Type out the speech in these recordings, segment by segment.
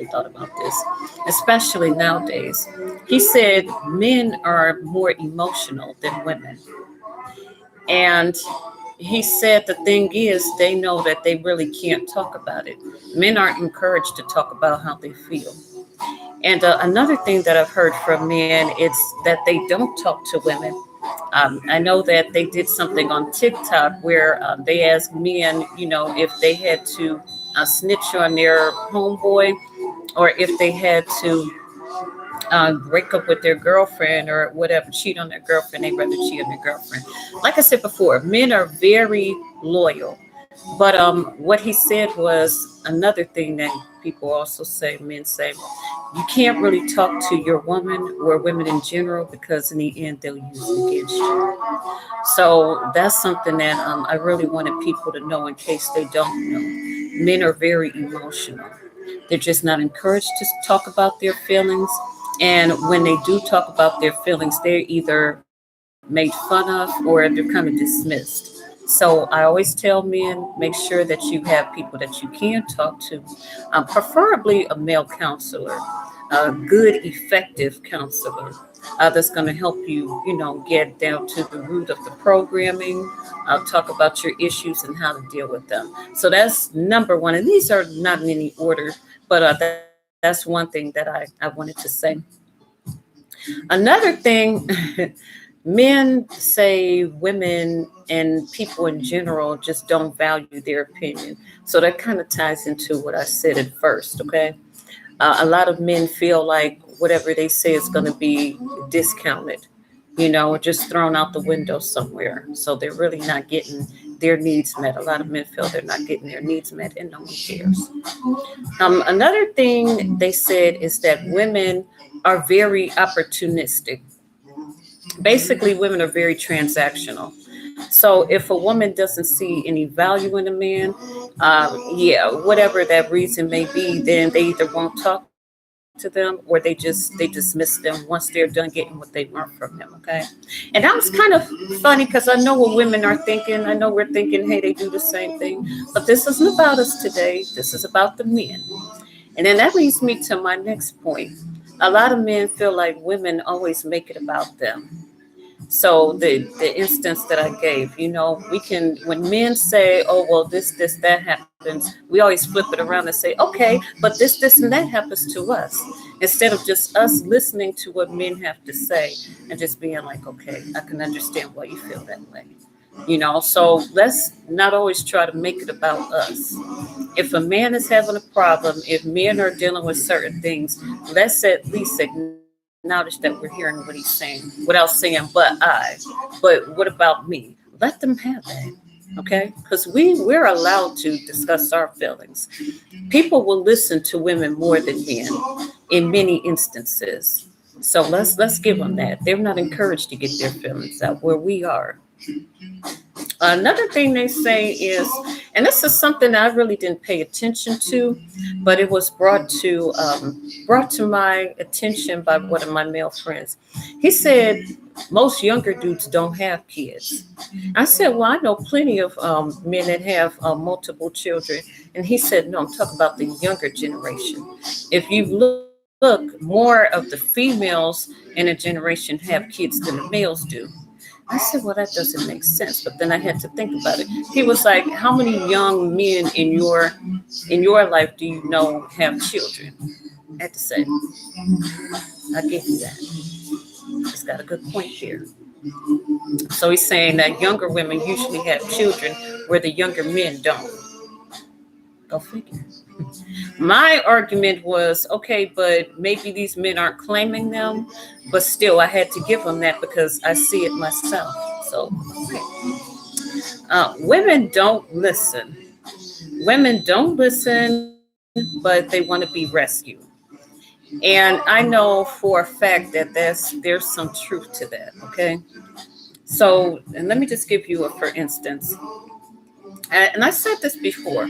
thought about this, especially nowadays. He said men are more emotional than women. And he said the thing is, they know that they really can't talk about it. Men aren't encouraged to talk about how they feel. And another thing that I've heard from men is that they don't talk to women. I know that they did something on TikTok where they asked men, if they had to snitch on their homeboy, or if they had to break up with their girlfriend or whatever, cheat on their girlfriend, they'd rather cheat on their girlfriend. Like I said before, men are very loyal. But what he said was another thing that people also say, men say, you can't really talk to your woman or women in general because in the end they'll use it against you. So that's something that I really wanted people to know in case they don't know. Men are very emotional. They're just not encouraged to talk about their feelings. And when they do talk about their feelings, they're either made fun of or they're kind of dismissed. So I always tell men, make sure that you have people that you can talk to, preferably a male counselor, a good, effective counselor that's going to help you, get down to the root of the programming, talk about your issues and how to deal with them. So that's number one. And these are not in any order, but that's one thing that I wanted to say. Another thing, men say women and people in general just don't value their opinion. So that kind of ties into what I said at first, okay? A lot of men feel like whatever they say is going to be discounted, or just thrown out the window somewhere. So they're really not getting their needs met. A lot of men feel they're not getting their needs met, and no one cares. Another thing they said is that women are very opportunistic. Basically, women are very transactional. So if a woman doesn't see any value in a man, yeah, whatever that reason may be, then they either won't talk to them or they dismiss them once they're done getting what they want from him. Okay, and that was kind of funny because I know what women are thinking. I know we're thinking, hey, they do the same thing, but this isn't about us today. This is about the men. And then that leads me to my next point. A lot of men feel like women always make it about them. So the instance that I gave, we can, when men say, oh well, this that happens, we always flip it around and say, okay, but this and that happens to us, instead of just us listening to what men have to say and just being like, okay, I can understand why you feel that way. So let's not always try to make it about us. If a man is having a problem, if men are dealing with certain things, let's at least acknowledge that we're hearing what he's saying without saying, but what about me? Let them have that. Okay? Because we're allowed to discuss our feelings. People will listen to women more than men in many instances. So let's give them that. They're not encouraged to get their feelings out where we are. Another thing they say is, and this is something I really didn't pay attention to, but it was brought to my attention by one of my male friends. He said most younger dudes don't have kids. I said, well, I know plenty of men that have multiple children, and he said, no, I'm talking about the younger generation. If you look, more of the females in a generation have kids than the males do. I said, well, that doesn't make sense. But then I had to think about it. He was like, how many young men in your life do you know have children? I had to say, I give you that. He's got a good point here. So he's saying that younger women usually have children where the younger men don't. Go figure. My argument was, okay, but maybe these men aren't claiming them, but still, I had to give them that because I see it myself. So, women don't listen. Women don't listen, but they want to be rescued. And I know for a fact that there's some truth to that. Okay, so and let me just give you a for instance. And I said this before.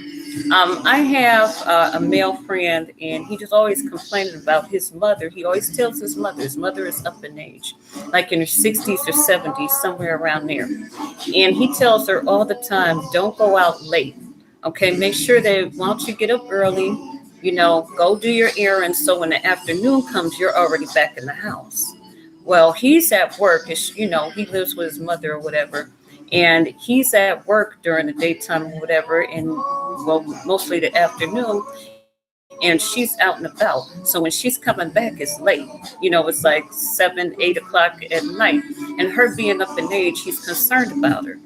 I have a male friend, and he just always complaining about his mother. He always tells his mother is up in age, like in her 60s or 70s, somewhere around there. And he tells her all the time, don't go out late. Okay, make sure that why don't you get up early, Go do your errands. So when the afternoon comes, you're already back in the house. Well, he's at work. He lives with his mother or whatever. And he's at work during the daytime or whatever, and well, mostly the afternoon, and she's out and about. So when she's coming back, it's late. It's like 7, 8 o'clock at night. And her being up in age, he's concerned about her.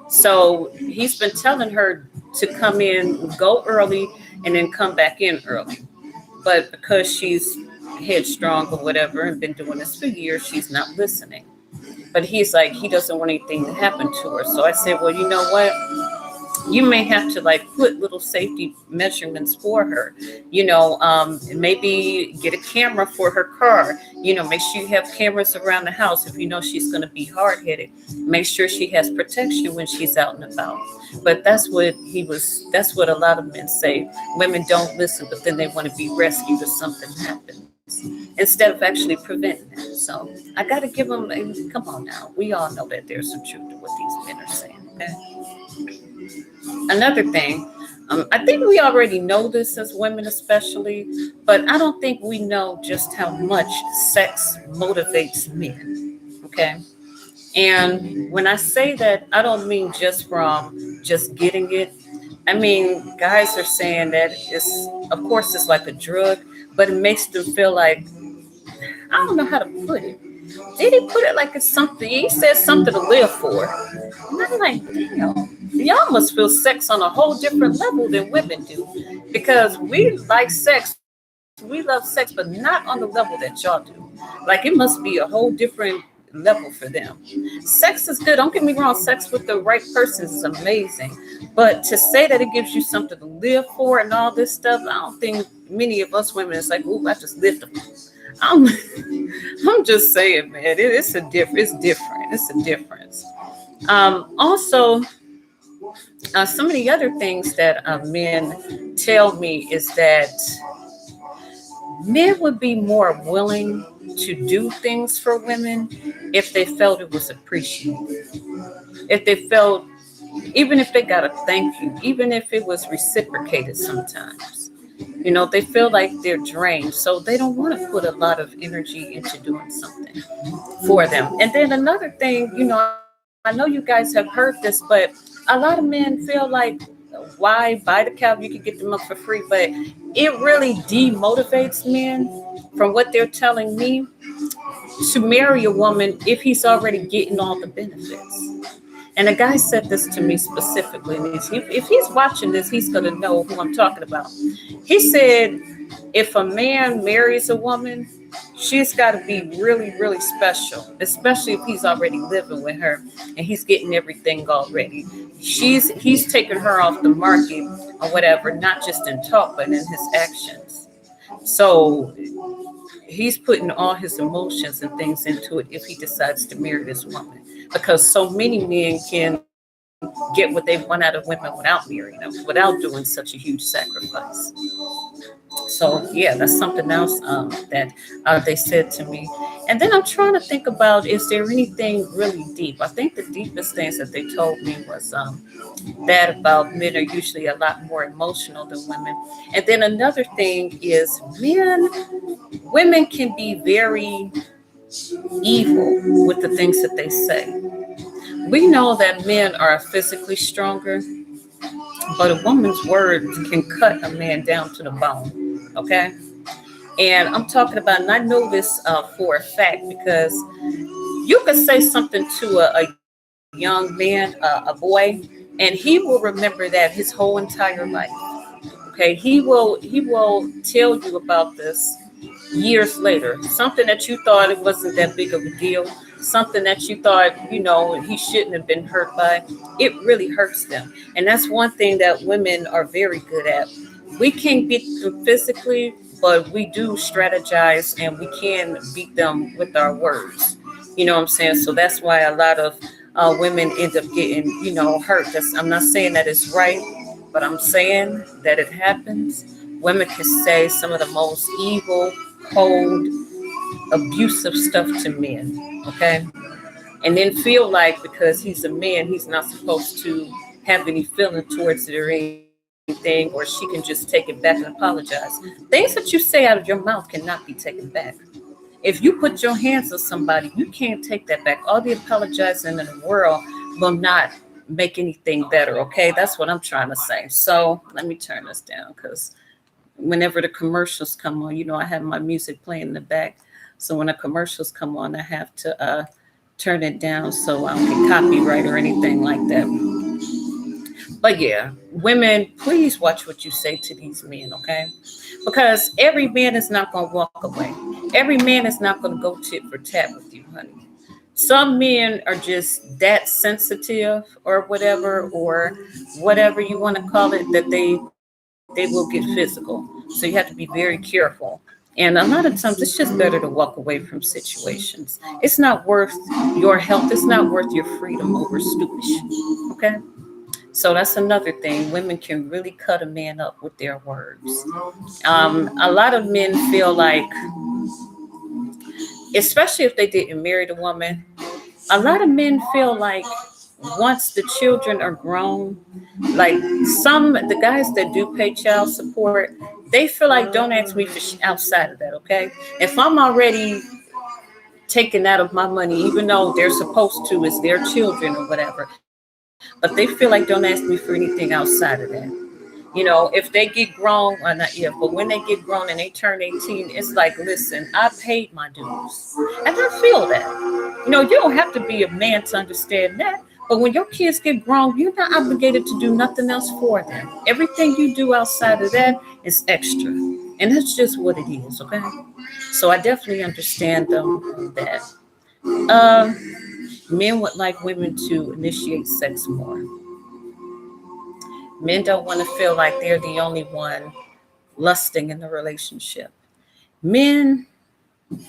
So he's been telling her to come in, go early, and then come back in early. But because she's headstrong or whatever and been doing this for years, she's not listening. But he's like, he doesn't want anything to happen to her. So I said, well, you know what? You may have to like put little safety measurements for her, maybe get a camera for her car, make sure you have cameras around the house. If she's going to be hard-headed, make sure she has protection when she's out and about. But that's what a lot of men say. Women don't listen, but then they want to be rescued if something happens instead of actually preventing it. So I got to give them, come on now. We all know that there's some truth to what these men are saying. Okay. Another thing, I think we already know this as women especially, but I don't think we know just how much sex motivates men, okay? And when I say that, I don't mean just from just getting it. I mean, guys are saying that of course, it's like a drug, but it makes them feel like, I don't know how to put it. Did he put it like it's something? He said something to live for. And I'm like, damn, y'all must feel sex on a whole different level than women do. Because we like sex, we love sex, but not on the level that y'all do. Like it must be a whole different level for them. Sex is good. Don't get me wrong. Sex with the right person is amazing. But to say that it gives you something to live for and all this stuff, I don't think many of us women, it's like, ooh, I just lived them. I'm just saying, man, it's different. It's a difference. Also, some of the other things that men tell me is that men would be more willing to do things for women if they felt it was appreciated. If they felt, even if they got a thank you, even if it was reciprocated sometimes. They feel like they're drained, so they don't want to put a lot of energy into doing something for them. And then another thing, I know you guys have heard this, but a lot of men feel like, why buy the cow? You can get them up for free. But it really demotivates men, from what they're telling me, to marry a woman if he's already getting all the benefits. And a guy said this to me specifically. And if he's watching this, he's going to know who I'm talking about. He said, if a man marries a woman, she's got to be really, really special, especially if he's already living with her and he's getting everything already. He's taking her off the market or whatever, not just in talk, but in his actions. So he's putting all his emotions and things into it if he decides to marry this woman. Because so many men can get what they want out of women without marrying them, without doing such a huge sacrifice. So yeah, that's something else that they said to me. And then I'm trying to think about, is there anything really deep? I think the deepest things that they told me was that about men are usually a lot more emotional than women. And then another thing is women can be very evil with the things that they say. We know that men are physically stronger, but a woman's words can cut a man down to the bone. Okay. And I'm talking about, and I know this for a fact, because you could say something to a young man, a boy, and he will remember that his whole entire life. Okay. He will tell you about this years later. Something that you thought it wasn't that big of a deal, something that you thought, he shouldn't have been hurt by, it really hurts them. And that's one thing that women are very good at. We can't beat them physically, but we do strategize and we can beat them with our words. You know what I'm saying? So that's why a lot of women end up getting, hurt. I'm not saying that it's right, but I'm saying that it happens. Women can say some of the most evil, cold, abusive stuff to men, okay? And then feel like because he's a man, he's not supposed to have any feeling towards it or anything. anything, or she can just take it back and apologize. Things that you say out of your mouth cannot be taken back. If you put your hands on somebody, you can't take that back. All the apologizing in the world will not make anything better. Okay, that's what I'm trying to say. So let me turn this down, because whenever the commercials come on, I have my music playing in the back. So when the commercials come on, I have to turn it down so I don't get copyright or anything like that. But yeah, women, please watch what you say to these men, okay? Because every man is not going to walk away. Every man is not going to go tit for tat with you, honey. Some men are just that sensitive or whatever you want to call it, that they will get physical. So you have to be very careful. And a lot of times it's just better to walk away from situations. It's not worth your health. It's not worth your freedom over stupid shit. Okay? So that's another thing. Women can really cut a man up with their words. A lot of men feel like, especially if they didn't marry the woman, a lot of men feel like once the children are grown, like the guys that do pay child support, they feel like, don't ask me for outside of that, okay? If I'm already taken out of my money, even though they're supposed to, it's their children or whatever, but they feel like, don't ask me for anything outside of that. If they get grown, or not yet, but when they get grown and they turn 18, it's like, listen, I paid my dues. And I feel that. You don't have to be a man to understand that. But when your kids get grown, you're not obligated to do nothing else for them. Everything you do outside of that is extra. And that's just what it is, okay? So I definitely understand that. Men would like women to initiate sex more. Men don't want to feel like they're the only one lusting in the relationship. Men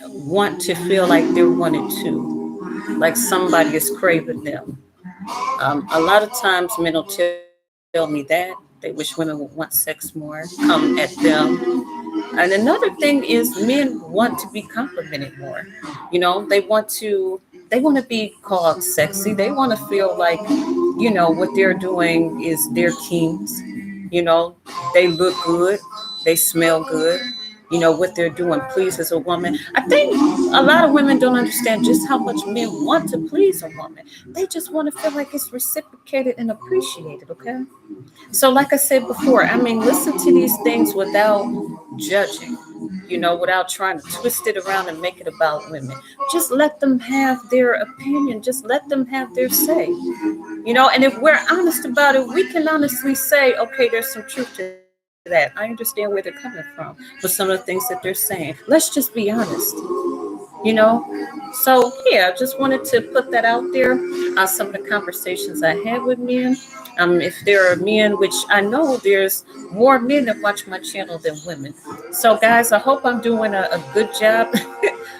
want to feel like they're wanted too, like somebody is craving them. A lot of times men will tell me that they wish women would want sex more, come at them. And another thing is, men want to be complimented more. They want to be called sexy. They want to feel like, what they're doing is their kings. They look good, they smell good. What they're doing pleases a woman. I think a lot of women don't understand just how much men want to please a woman. They just want to feel like it's reciprocated and appreciated, okay? So like I said before, listen to these things without judging, without trying to twist it around and make it about women. Just let them have their opinion. Just let them have their say. And if we're honest about it, we can honestly say, okay, there's some truth to that. I understand where they're coming from with some of the things that they're saying. Let's just be honest. So yeah, I just wanted to put that out there. Some of the conversations I had with men. If there are men, which I know there's more men that watch my channel than women. So guys, I hope I'm doing a good job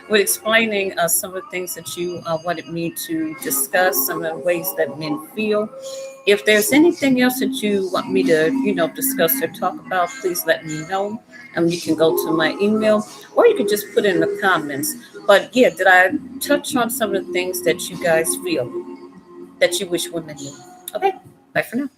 with explaining some of the things that you wanted me to discuss, some of the ways that men feel. If there's anything else that you want me to, discuss or talk about, please let me know. You can go to my email, or you can just put it in the comments. But yeah, did I touch on some of the things that you guys feel that you wish women knew? Okay, bye for now.